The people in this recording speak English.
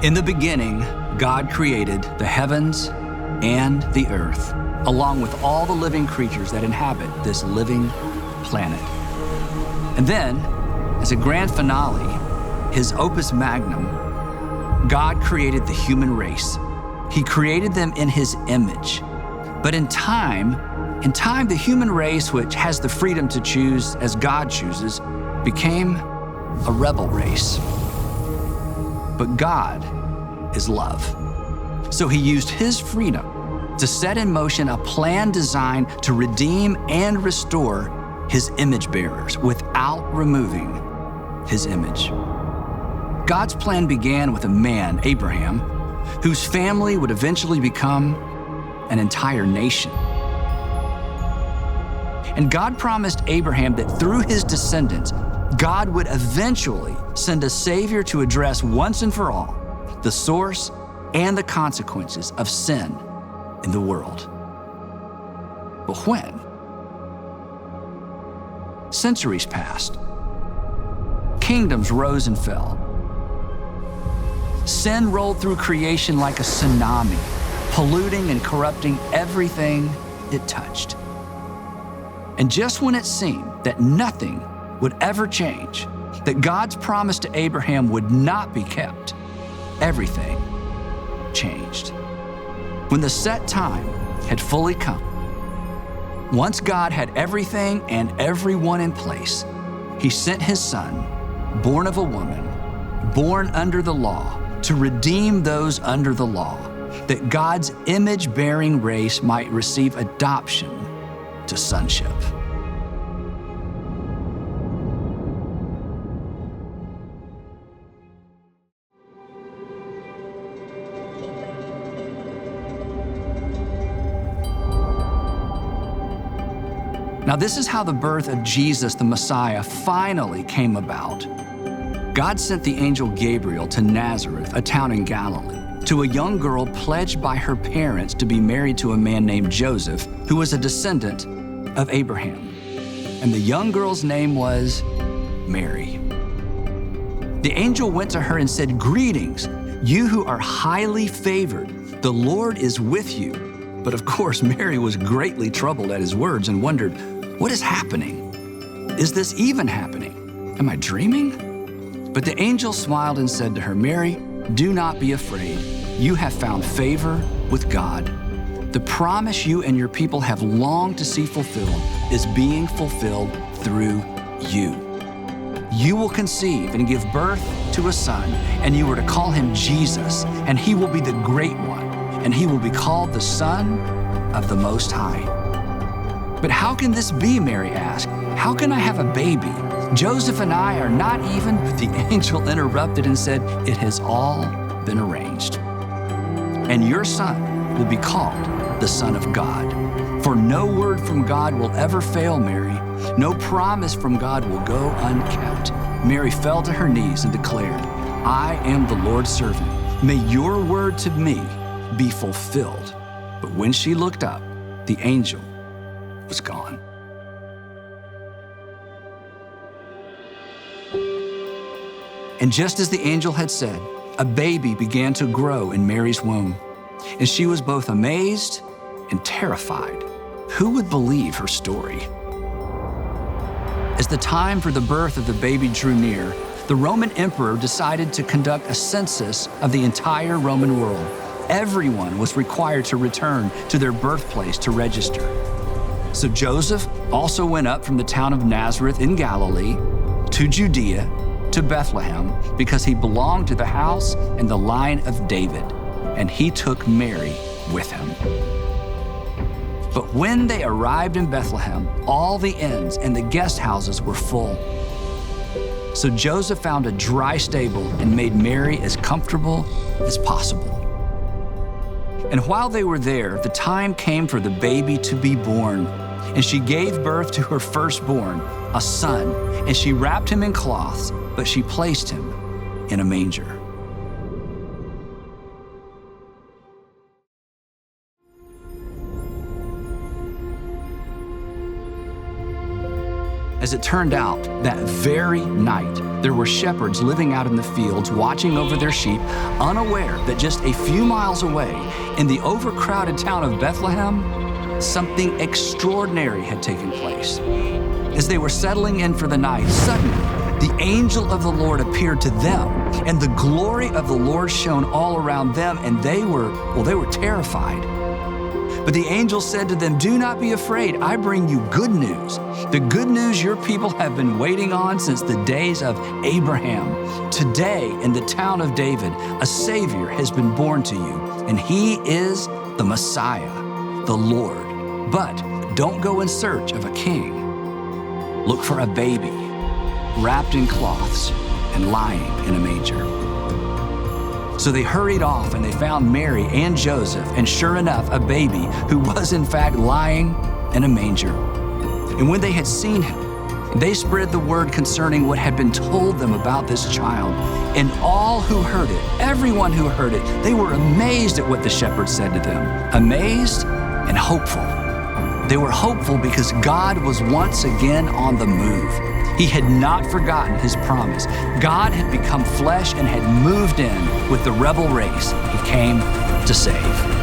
In the beginning, God created the heavens and the earth, along with all the living creatures that inhabit this living planet. And then, as a grand finale, his opus magnum, God created the human race. He created them in his image. But in time, the human race, which has the freedom to choose as God chooses, became a rebel race. But God is love. So he used his freedom to set in motion a plan designed to redeem and restore his image bearers without removing his image. God's plan began with a man, Abraham, whose family would eventually become an entire nation. And God promised Abraham that through his descendants, God would eventually send a Savior to address once and for all the source and the consequences of sin in the world. But when? Centuries passed. Kingdoms rose and fell. Sin rolled through creation like a tsunami, polluting and corrupting everything it touched. And just when it seemed that nothing would ever change, that God's promise to Abraham would not be kept, everything changed. When the set time had fully come, once God had everything and everyone in place, he sent his son, born of a woman, born under the law, to redeem those under the law, that God's image-bearing race might receive adoption to sonship. Now, this is how the birth of Jesus, the Messiah, finally came about. God sent the angel Gabriel to Nazareth, a town in Galilee, to a young girl pledged by her parents to be married to a man named Joseph, who was a descendant of Abraham. And the young girl's name was Mary. The angel went to her and said, "Greetings, you who are highly favored. The Lord is with you." But of course, Mary was greatly troubled at his words and wondered, "What is happening? Is this even happening? Am I dreaming?" But the angel smiled and said to her, "Mary, do not be afraid. You have found favor with God. The promise you and your people have longed to see fulfilled is being fulfilled through you. You will conceive and give birth to a son, and you are to call him Jesus, and he will be the great one, and he will be called the Son of the Most High." "But how can this be?" Mary asked. "How can I have a baby? Joseph and I are not even..." But the angel interrupted and said, "It has all been arranged. And your son will be called the Son of God. For no word from God will ever fail, Mary. No promise from God will go unkept." Mary fell to her knees and declared, "I am the Lord's servant. May your word to me be fulfilled." But when she looked up, the angel was gone. And just as the angel had said, a baby began to grow in Mary's womb, and she was both amazed and terrified. Who would believe her story? As the time for the birth of the baby drew near, the Roman emperor decided to conduct a census of the entire Roman world. Everyone was required to return to their birthplace to register. So Joseph also went up from the town of Nazareth in Galilee to Judea, to Bethlehem, because he belonged to the house and the line of David, and he took Mary with him. But when they arrived in Bethlehem, all the inns and the guest houses were full. So Joseph found a dry stable and made Mary as comfortable as possible. And while they were there, the time came for the baby to be born, and she gave birth to her firstborn, a son, and she wrapped him in cloths, but she placed him in a manger. As it turned out, that very night, there were shepherds living out in the fields, watching over their sheep, unaware that just a few miles away, in the overcrowded town of Bethlehem, something extraordinary had taken place. As they were settling in for the night, suddenly the angel of the Lord appeared to them, and the glory of the Lord shone all around them, and they were terrified. But the angel said to them, "Do not be afraid. I bring you good news, the good news your people have been waiting on since the days of Abraham. Today, in the town of David, a Savior has been born to you, and he is the Messiah, the Lord. But don't go in search of a king. Look for a baby, wrapped in cloths and lying in a manger." So they hurried off and they found Mary and Joseph, and sure enough, a baby who was in fact lying in a manger. And when they had seen him, they spread the word concerning what had been told them about this child. And all who heard it, everyone who heard it, they were amazed at what the shepherds said to them. Amazed and hopeful. They were hopeful because God was once again on the move. He had not forgotten his promise. God had become flesh and had moved in with the rebel race he came to save.